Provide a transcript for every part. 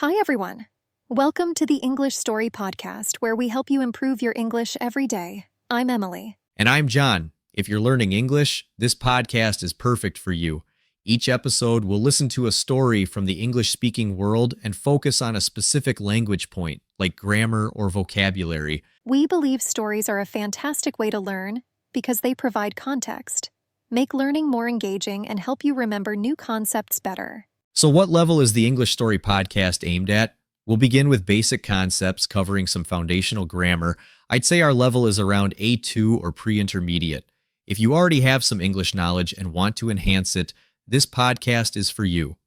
Hi, everyone. Welcome to the English Story Podcast, where we help you improve your English every day. I'm Emily. And I'm John. If you're learning English, this podcast is perfect for you. Each episode will listen to a story from the English-speaking world and focus on a specific language point, like grammar or vocabulary. We believe stories are a fantastic way to learn because they provide context, make learning more engaging, and help you remember new concepts better. So what level is the English Story Podcast aimed at? We'll begin with basic concepts covering some foundational grammar. I'd say our level is around A2 or pre-intermediate. If you already have some English knowledge and want to enhance it, this podcast is for you.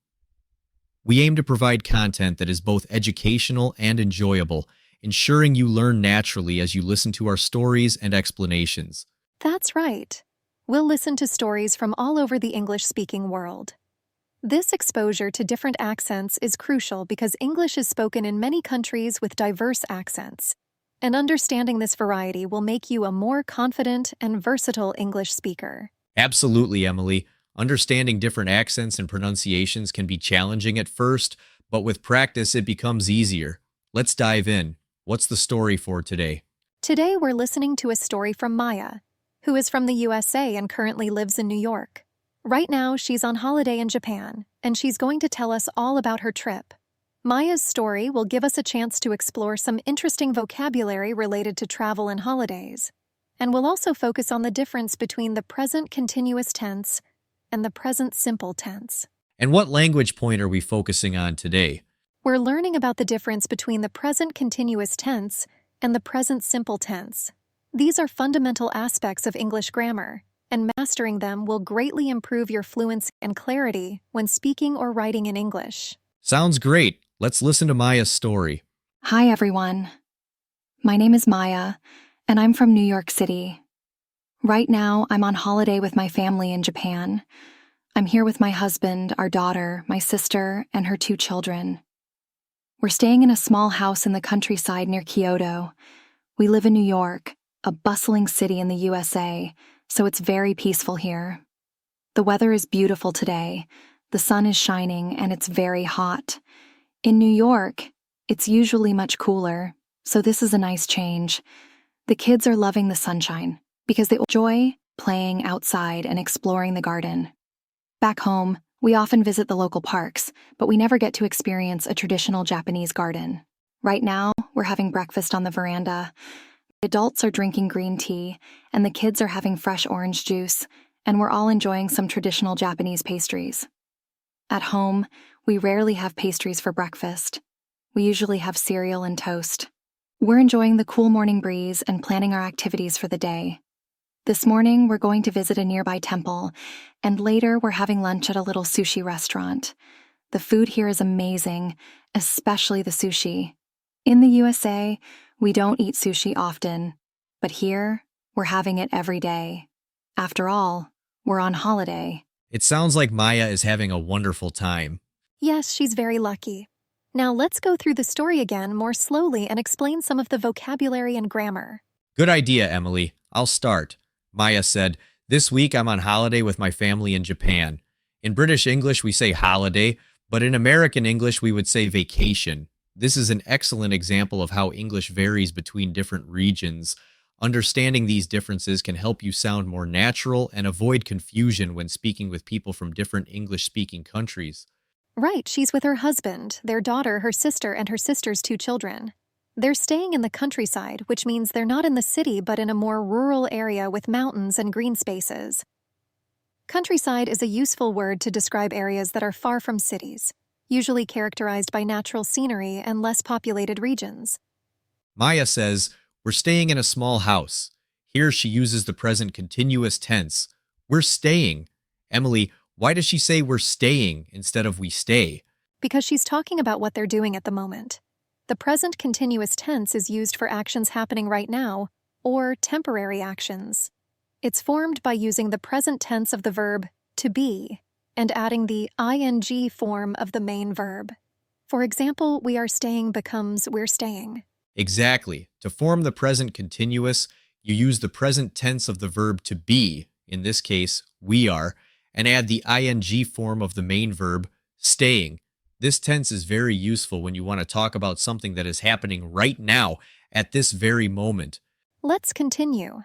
We aim to provide content that is both educational and enjoyable, ensuring you learn naturally as you listen to our stories and explanations. That's right. We'll listen to stories from all over the English-speaking world. This exposure to different accents is crucial because English is spoken in many countries with diverse accents, and understanding this variety will make you a more confident and versatile English speaker. Absolutely, Emily. Understanding different accents and pronunciations can be challenging at first, but with practice it becomes easier. Let's dive in. What's the story for today? Today we're listening to a story from Maya, who is from the USA and currently lives in New York. Right now, she's on holiday in Japan, and she's going to tell us all about her trip. Maya's story will give us a chance to explore some interesting vocabulary related to travel and holidays, and we'll also focus on the difference between the present continuous tense and the present simple tense. And what language point are we focusing on today? We're learning about the difference between the present continuous tense and the present simple tense. These are fundamental aspects of English grammar, and mastering them will greatly improve your fluency and clarity when speaking or writing in English. Sounds great. Let's listen to Maya's story. Hi, everyone. My name is Maya, and I'm from New York City. Right now, I'm on holiday with my family in Japan. I'm here with my husband, our daughter, my sister, and her 2 children. We're staying in a small house in the countryside near Kyoto. We live in New York, a bustling city in the USA, so it's very peaceful here. The weather is beautiful today. The sun is shining, and it's very hot. In New York, it's usually much cooler, so this is a nice change. The kids are loving the sunshine because they enjoy playing outside and exploring the garden. Back home, we often visit the local parks, but we never get to experience a traditional Japanese garden. Right now, we're having breakfast on the veranda. The adults are drinking green tea, and the kids are having fresh orange juice, and we're all enjoying some traditional Japanese pastries. At home, we rarely have pastries for breakfast. We usually have cereal and toast. We're enjoying the cool morning breeze and planning our activities for the day. This morning, we're going to visit a nearby temple, and later we're having lunch at a little sushi restaurant. The food here is amazing, especially the sushi. In the USA, we don't eat sushi often, but here, we're having it every day. After all, we're on holiday. It sounds like Maya is having a wonderful time. Yes, she's very lucky. Now let's go through the story again more slowly and explain some of the vocabulary and grammar. Good idea, Emily. I'll start. Maya said, "This week I'm on holiday with my family in Japan." In British English, we say holiday, but in American English, we would say vacation. This is an excellent example of how English varies between different regions. Understanding these differences can help you sound more natural and avoid confusion when speaking with people from different English-speaking countries. Right, she's with her husband, their daughter, her sister, and her sister's 2 children. They're staying in the countryside, which means they're not in the city but in a more rural area with mountains and green spaces. Countryside is a useful word to describe areas that are far from cities, usually characterized by natural scenery and less populated regions. Maya says, "We're staying in a small house." Here she uses the present continuous tense. We're staying. Emily, why does she say we're staying instead of we stay? Because she's talking about what they're doing at the moment. The present continuous tense is used for actions happening right now, or temporary actions. It's formed by using the present tense of the verb to be and adding the ing form of the main verb. For example, we are staying becomes we're staying. Exactly. To form the present continuous, you use the present tense of the verb to be, in this case, we are, and add the ing form of the main verb, staying. This tense is very useful when you want to talk about something that is happening right now, at this very moment. Let's continue.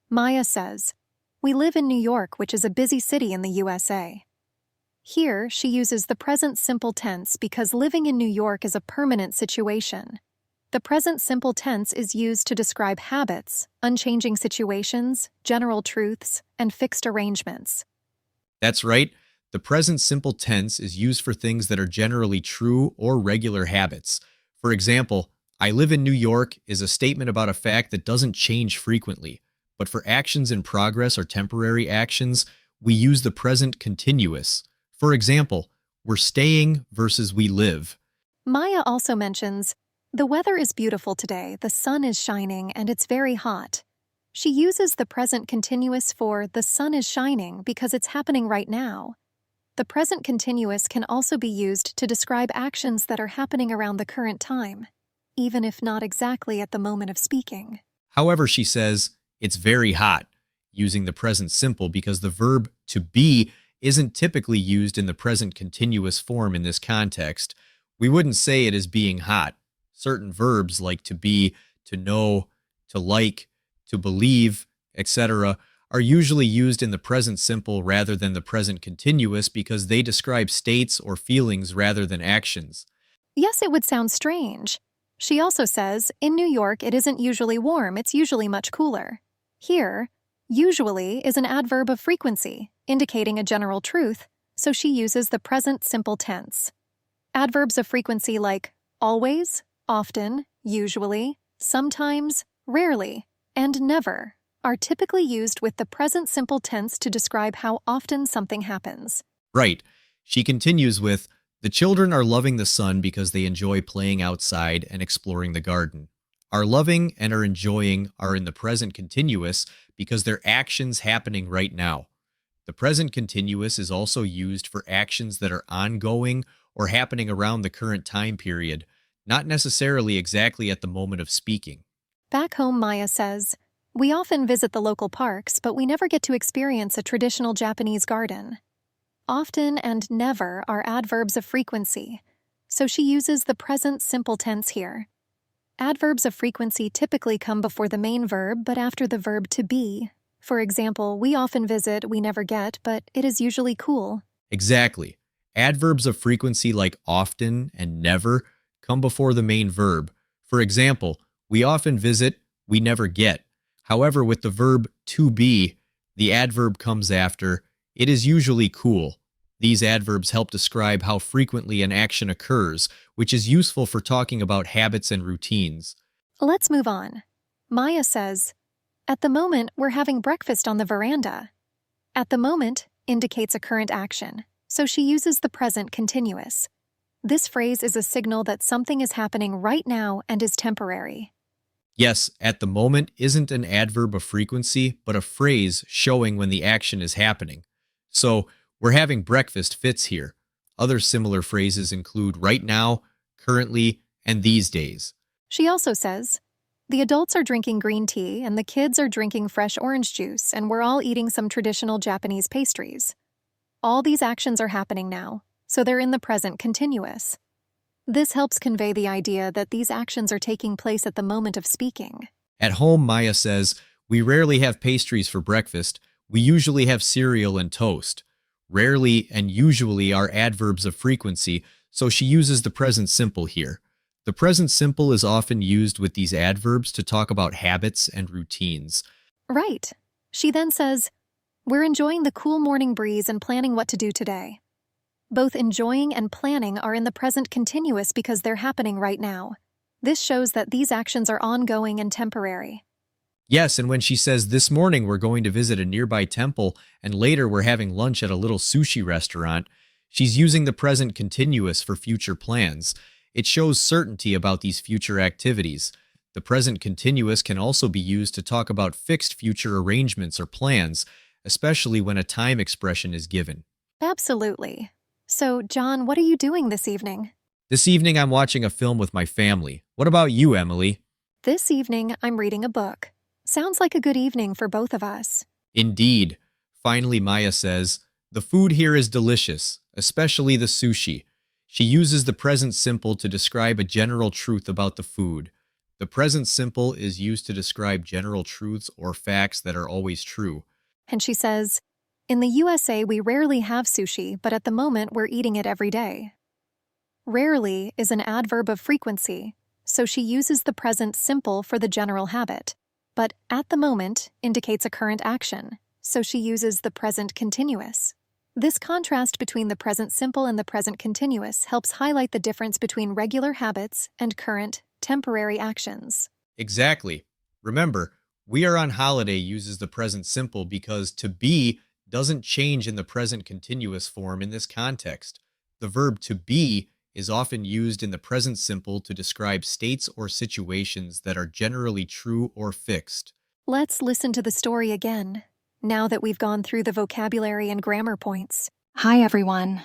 Maya says, "We live in New York, which is a busy city in the USA." Here, she uses the present simple tense because living in New York is a permanent situation. The present simple tense is used to describe habits, unchanging situations, general truths, and fixed arrangements. That's right. The present simple tense is used for things that are generally true or regular habits. For example, I live in New York is a statement about a fact that doesn't change frequently. But for actions in progress or temporary actions, we use the present continuous. For example, we're staying versus we live. Maya also mentions, "The weather is beautiful today, the sun is shining, and it's very hot." She uses the present continuous for "the sun is shining" because it's happening right now. The present continuous can also be used to describe actions that are happening around the current time, even if not exactly at the moment of speaking. However, she says, it's very hot, using the present simple because the verb to be isn't typically used in the present continuous form in this context. We wouldn't say it is being hot. Certain verbs like to be, to know, to like, to believe, etc., are usually used in the present simple rather than the present continuous because they describe states or feelings rather than actions. Yes, it would sound strange. She also says, "In New York, it isn't usually warm, it's usually much cooler." Here, usually is an adverb of frequency, indicating a general truth, so she uses the present simple tense. Adverbs of frequency like always, often, usually, sometimes, rarely, and never are typically used with the present simple tense to describe how often something happens. Right. She continues with, the children are loving the sun because they enjoy playing outside and exploring the garden. Are loving and are enjoying are in the present continuous because they're actions happening right now. The present continuous is also used for actions that are ongoing or happening around the current time period, not necessarily exactly at the moment of speaking. Back home, Maya says, "We often visit the local parks, but we never get to experience a traditional Japanese garden." Often and never are adverbs of frequency, so she uses the present simple tense here. Adverbs of frequency typically come before the main verb but after the verb to be. For example, we often visit, we never get, but it is usually cool. Exactly. Adverbs of frequency like often and never come before the main verb. For example, we often visit, we never get. However, with the verb to be, the adverb comes after, it is usually cool. These adverbs help describe how frequently an action occurs, which is useful for talking about habits and routines. Let's move on. Maya says, "At the moment, we're having breakfast on the veranda." At the moment indicates a current action, so she uses the present continuous. This phrase is a signal that something is happening right now and is temporary. Yes, at the moment isn't an adverb of frequency, but a phrase showing when the action is happening. So, we're having breakfast fits here. Other similar phrases include right now, currently, and these days. She also says, "The adults are drinking green tea and the kids are drinking fresh orange juice, and we're all eating some traditional Japanese pastries." All these actions are happening now, so they're in the present continuous. This helps convey the idea that these actions are taking place at the moment of speaking. At home, Maya says, we rarely have pastries for breakfast. We usually have cereal and toast. Rarely and usually are adverbs of frequency, so she uses the present simple here. The present simple is often used with these adverbs to talk about habits and routines. Right. She then says, "We're enjoying the cool morning breeze and planning what to do today." Both enjoying and planning are in the present continuous because they're happening right now. This shows that these actions are ongoing and temporary. Yes, and when she says, this morning we're going to visit a nearby temple and later we're having lunch at a little sushi restaurant, she's using the present continuous for future plans. It shows certainty about these future activities. The present continuous can also be used to talk about fixed future arrangements or plans, especially when a time expression is given. Absolutely. So, John, what are you doing this evening? This evening I'm watching a film with my family. What about you, Emily? This evening, I'm reading a book. Sounds like a good evening for both of us. Indeed. Finally, Maya says, the food here is delicious, especially the sushi. She uses the present simple to describe a general truth about the food. The present simple is used to describe general truths or facts that are always true. And she says, "In the USA, we rarely have sushi, but at the moment, we're eating it every day." Rarely is an adverb of frequency, so she uses the present simple for the general habit. But at the moment indicates a current action, so she uses the present continuous. This contrast between the present simple and the present continuous helps highlight the difference between regular habits and current, temporary actions. Exactly. Remember, we are on holiday uses the present simple because to be doesn't change in the present continuous form in this context. The verb to be is often used in the present simple to describe states or situations that are generally true or fixed. Let's listen to the story again, now that we've gone through the vocabulary and grammar points. Hi, everyone.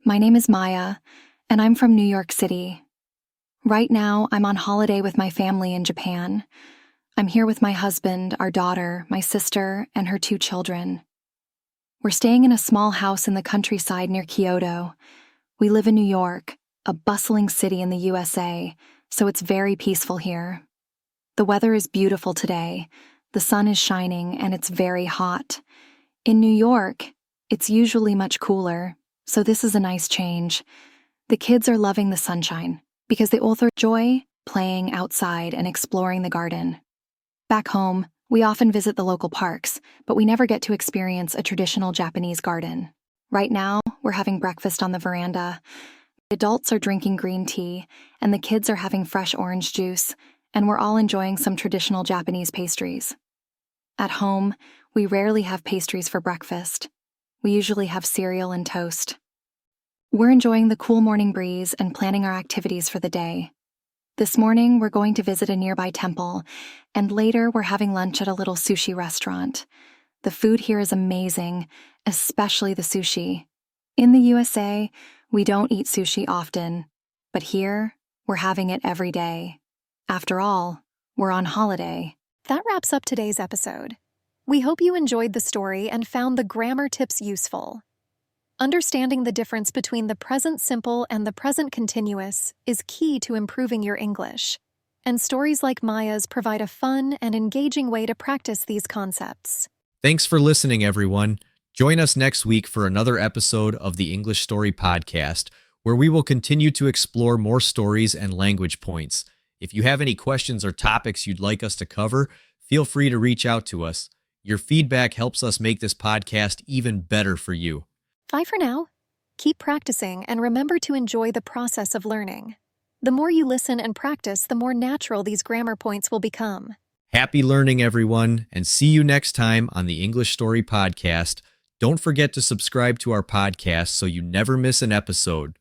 My name is Maya, and I'm from New York City. Right now, I'm on holiday with my family in Japan. I'm here with my husband, our daughter, my sister, and her 2 children. We're staying in a small house in the countryside near Kyoto. We live in New York, a bustling city in the USA, so it's very peaceful here. The weather is beautiful today. The sun is shining, and it's very hot. In New York, it's usually much cooler, so this is a nice change. The kids are loving the sunshine because they also enjoy playing outside and exploring the garden. Back home, we often visit the local parks, but we never get to experience a traditional Japanese garden. Right now, we're having breakfast on the veranda. The adults are drinking green tea, and the kids are having fresh orange juice, and we're all enjoying some traditional Japanese pastries. At home, we rarely have pastries for breakfast. We usually have cereal and toast. We're enjoying the cool morning breeze and planning our activities for the day. This morning, we're going to visit a nearby temple, and later we're having lunch at a little sushi restaurant. The food here is amazing, especially the sushi. In the USA, we don't eat sushi often, but here, we're having it every day. After all, we're on holiday. That wraps up today's episode. We hope you enjoyed the story and found the grammar tips useful. Understanding the difference between the present simple and the present continuous is key to improving your English, and stories like Maya's provide a fun and engaging way to practice these concepts. Thanks for listening, everyone. Join us next week for another episode of the English Story Podcast, where we will continue to explore more stories and language points. If you have any questions or topics you'd like us to cover, feel free to reach out to us. Your feedback helps us make this podcast even better for you. Bye for now. Keep practicing and remember to enjoy the process of learning. The more you listen and practice, the more natural these grammar points will become. Happy learning, everyone, and see you next time on the English Story Podcast. Don't forget to subscribe to our podcast so you never miss an episode.